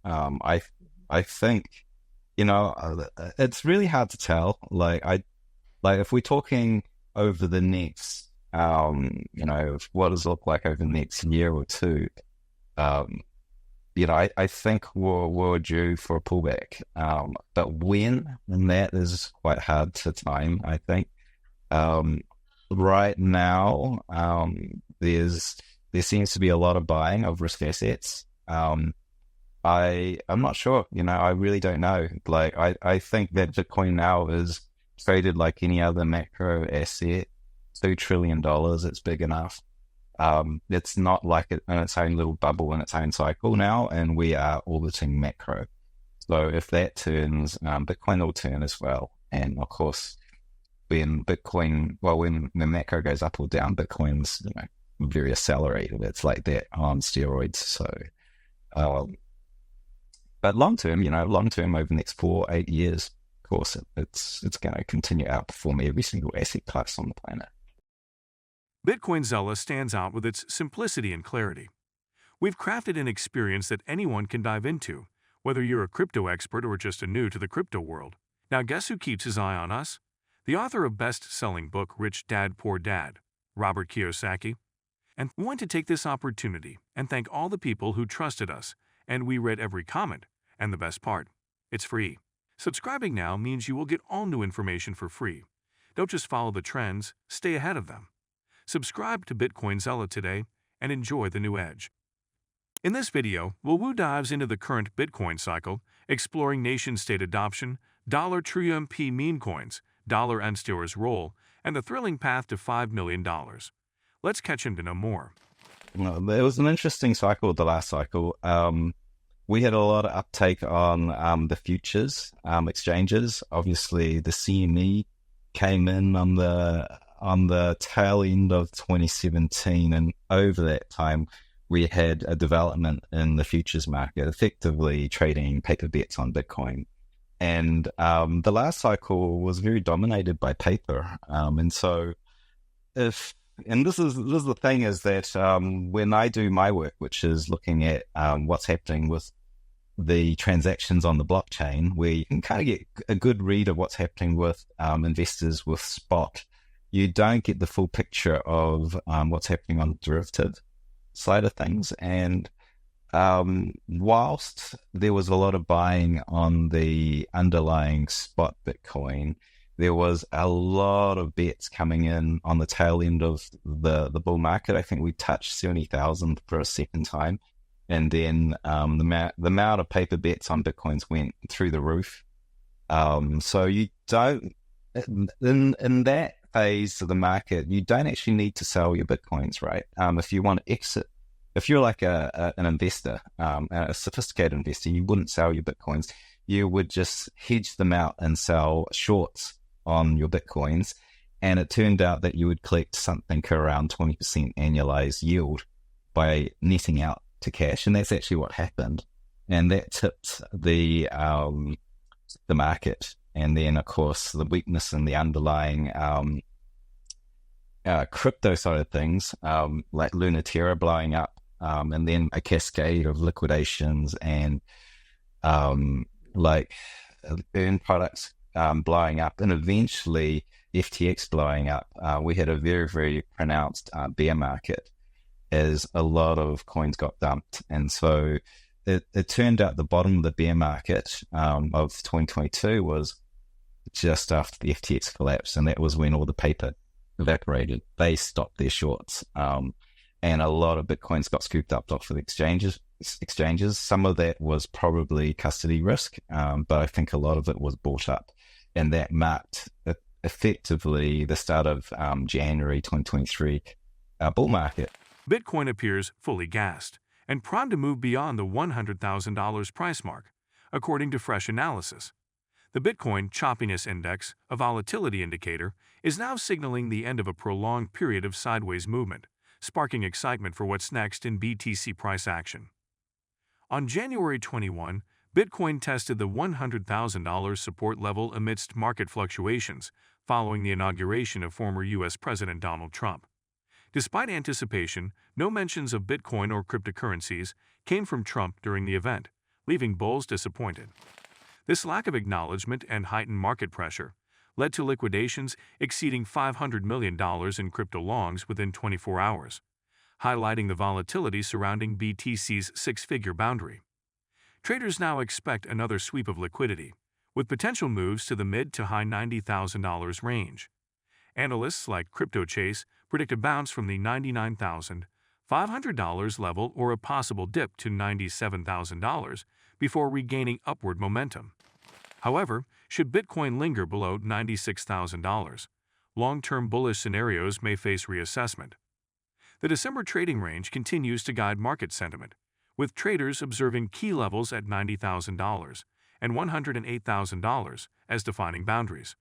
I think, it's really hard to tell. Like if we're talking over the next, what does it look like over the next year or two? Um, I think we're due for a pullback. But when, and that is quite hard to time, I think. Um, right now, there seems to be a lot of buying of risk assets. I'm not sure, I really don't know. Like I think that Bitcoin now is traded like any other macro asset, $2 trillion. It's big enough. It's not like it in its own little bubble in its own cycle now, and we are orbiting macro. So if that turns, Bitcoin will turn as well. And of course, when the macro goes up or down, Bitcoin's very accelerated. It's like that on steroids. So, um, but long term over the next 4, 8 years, of course, it's going to continue to outperform every single asset class on the planet. Bitcoin Zella stands out with its simplicity and clarity. We've crafted an experience that anyone can dive into, whether you're a crypto expert or just a new to the crypto world. Now guess who keeps his eye on us? The author of best-selling book Rich Dad Poor Dad, Robert Kiyosaki. And we want to take this opportunity and thank all the people who trusted us, and we read every comment. And the best part, it's free. Subscribing now means you will get all new information for free. Don't just follow the trends, stay ahead of them. Subscribe to Bitcoin Zella today and enjoy the new edge. In this video, Wu dives into the current Bitcoin cycle, exploring nation-state adoption, dollar trillion P meme coins, dollar MSTR's role, and the thrilling path to $5 million. Let's catch him to know more. Well, it was an interesting cycle, the last cycle. We had a lot of uptake on the futures exchanges. Obviously, the CME came in on the tail end of 2017, and over that time, we had a development in the futures market, effectively trading paper bets on Bitcoin. And the last cycle was very dominated by paper. And so this is the thing is that when I do my work, which is looking at what's happening with the transactions on the blockchain, where you can kind of get a good read of what's happening with investors with spot, you don't get the full picture of what's happening on the derivative side of things. And whilst there was a lot of buying on the underlying spot Bitcoin, there was a lot of bets coming in on the tail end of the bull market. I think we touched 70,000 for a second time. And then the amount of paper bets on Bitcoins went through the roof. So you don't, in that phase of the market, you don't actually need to sell your Bitcoins, right? If you want to exit, if you're like an investor, a sophisticated investor, you wouldn't sell your Bitcoins. You would just hedge them out and sell shorts on your Bitcoins. And it turned out that you would collect something around 20% annualized yield by netting out to cash. And that's actually what happened. And that tipped the market. And then, of course, the weakness in the underlying crypto side of things, like Terra blowing up, and then a cascade of liquidations and like earn products blowing up, and eventually FTX blowing up. We had a very, very pronounced bear market as a lot of coins got dumped. And so it turned out the bottom of the bear market of 2022 was just after the FTX collapse, and that was when all the paper evaporated. They stopped their shorts, and a lot of Bitcoins got scooped up off of the exchanges. Some of that was probably custody risk, but I think a lot of it was bought up, and that marked effectively the start of January 2023 bull market. Bitcoin appears fully gassed and primed to move beyond the $100,000 price mark, according to fresh analysis. The Bitcoin Choppiness Index, a volatility indicator, is now signaling the end of a prolonged period of sideways movement, sparking excitement for what's next in BTC price action. On January 21, Bitcoin tested the $100,000 support level amidst market fluctuations following the inauguration of former U.S. President Donald Trump. Despite anticipation, no mentions of Bitcoin or cryptocurrencies came from Trump during the event, leaving bulls disappointed. This lack of acknowledgement and heightened market pressure led to liquidations exceeding $500 million in crypto longs within 24 hours, highlighting the volatility surrounding BTC's six-figure boundary. Traders now expect another sweep of liquidity, with potential moves to the mid to high $90,000 range. Analysts like Crypto Chase predict a bounce from the $99,500 level or a possible dip to $97,000 before regaining upward momentum. However, should Bitcoin linger below $96,000, long-term bullish scenarios may face reassessment. The December trading range continues to guide market sentiment, with traders observing key levels at $90,000 and $108,000 as defining boundaries.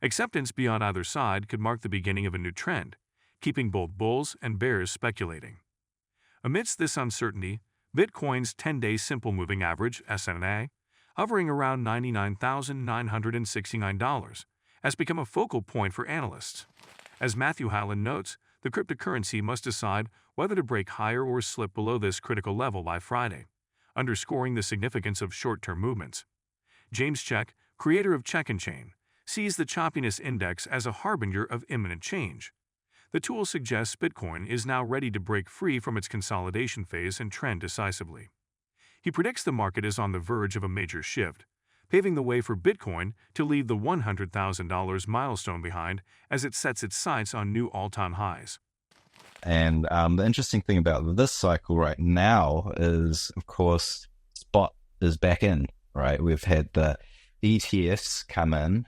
Acceptance beyond either side could mark the beginning of a new trend, keeping both bulls and bears speculating. Amidst this uncertainty, Bitcoin's 10-day simple moving average (SMA), hovering around $99,969, has become a focal point for analysts. As Matthew Hyland notes, the cryptocurrency must decide whether to break higher or slip below this critical level by Friday, underscoring the significance of short-term movements. James Check, creator of Check and Chain, sees the choppiness index as a harbinger of imminent change. The tool suggests Bitcoin is now ready to break free from its consolidation phase and trend decisively. He predicts the market is on the verge of a major shift, paving the way for Bitcoin to leave the $100,000 milestone behind as it sets its sights on new all-time highs. And the interesting thing about this cycle right now is, of course, spot is back in, right? We've had the ETFs come in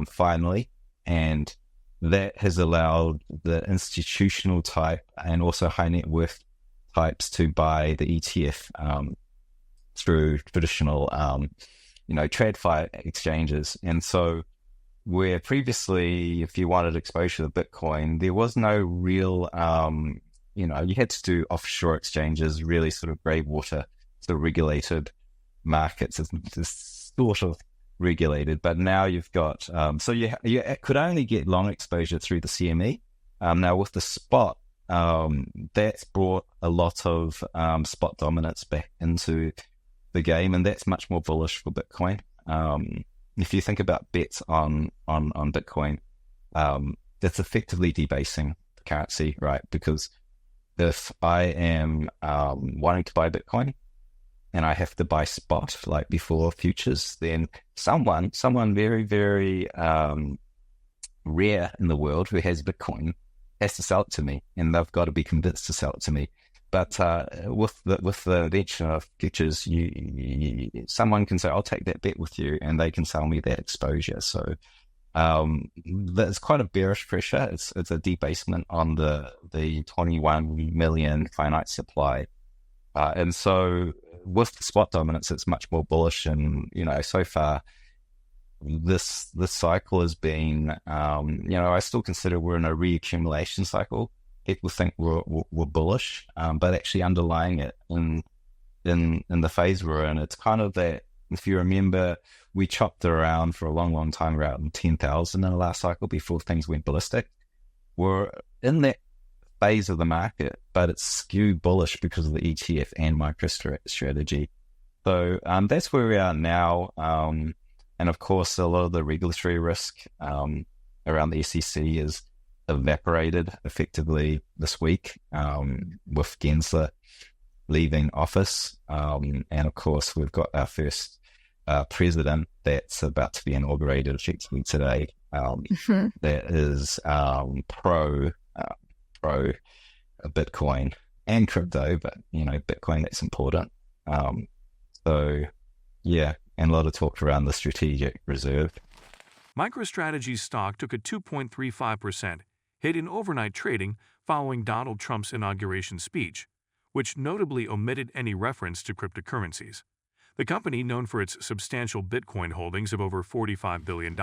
finally, and that has allowed the institutional type and also high net worth types to buy the ETF through traditional, TradFi exchanges. And so where previously, if you wanted exposure to Bitcoin, there was no real, you had to do offshore exchanges, really sort of grey water, sort of regulated markets. It's sort of regulated, but now you've got, so you could only get long exposure through the CME. Now with the spot, that's brought a lot of spot dominance back into the game, and that's much more bullish for Bitcoin. If you think about bets on Bitcoin, that's effectively debasing the currency, right? Because if I am wanting to buy Bitcoin and I have to buy spot like before futures, then someone very, very rare in the world who has Bitcoin has to sell it to me, and they've got to be convinced to sell it to me. But with the nature of futures, someone can say, "I'll take that bet with you," and they can sell me that exposure. So there's quite a bearish pressure. It's a debasement on the 21 million finite supply, and so with the spot dominance, it's much more bullish. And so far, this cycle has been, I still consider we're in a reaccumulation cycle. People think we're bullish, but actually underlying it in the phase we're in, it's kind of that. If you remember, we chopped around for a long time around 10,000 in the last cycle before things went ballistic. We're in that phase of the market, but it's skewed bullish because of the ETF and MicroStrategy. So that's where we are now. And of course, a lot of the regulatory risk around the SEC is evaporated effectively this week with Gensler leaving office. And of course, we've got our first president that's about to be inaugurated effectively today. That is pro Bitcoin and crypto, but Bitcoin, that's important. So yeah, and a lot of talk around the strategic reserve. MicroStrategy's stock took a 2.35% hit in overnight trading following Donald Trump's inauguration speech, which notably omitted any reference to cryptocurrencies. The company, known for its substantial Bitcoin holdings of over $45 billion,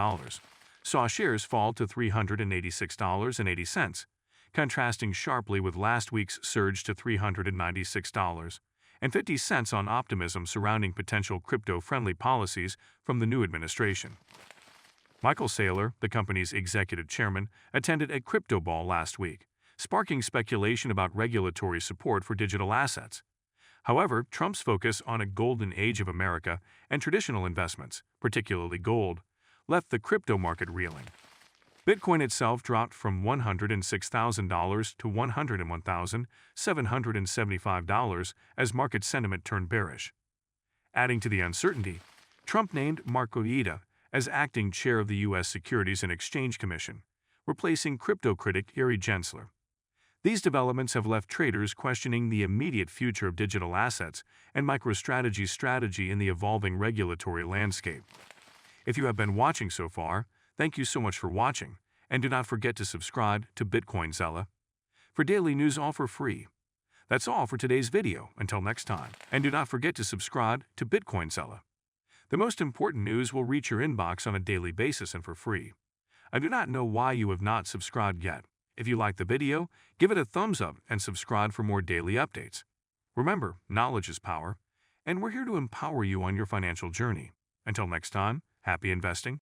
saw shares fall to $386.80, contrasting sharply with last week's surge to $396.50 on optimism surrounding potential crypto-friendly policies from the new administration. Michael Saylor, the company's executive chairman, attended a crypto ball last week, sparking speculation about regulatory support for digital assets. However, Trump's focus on a golden age of America and traditional investments, particularly gold, left the crypto market reeling. Bitcoin itself dropped from $106,000 to $101,775 as market sentiment turned bearish. Adding to the uncertainty, Trump named Mark Oida as acting chair of the U.S. Securities and Exchange Commission, replacing crypto critic Gary Gensler. These developments have left traders questioning the immediate future of digital assets and MicroStrategy's strategy in the evolving regulatory landscape. If you have been watching so far, thank you so much for watching, and do not forget to subscribe to Bitcoin Zella for daily news all for free. That's all for today's video. Until next time, and do not forget to subscribe to Bitcoin Zella. The most important news will reach your inbox on a daily basis and for free. I do not know why you have not subscribed yet. If you like the video, give it a thumbs up and subscribe for more daily updates. Remember, knowledge is power, and we're here to empower you on your financial journey. Until next time, happy investing.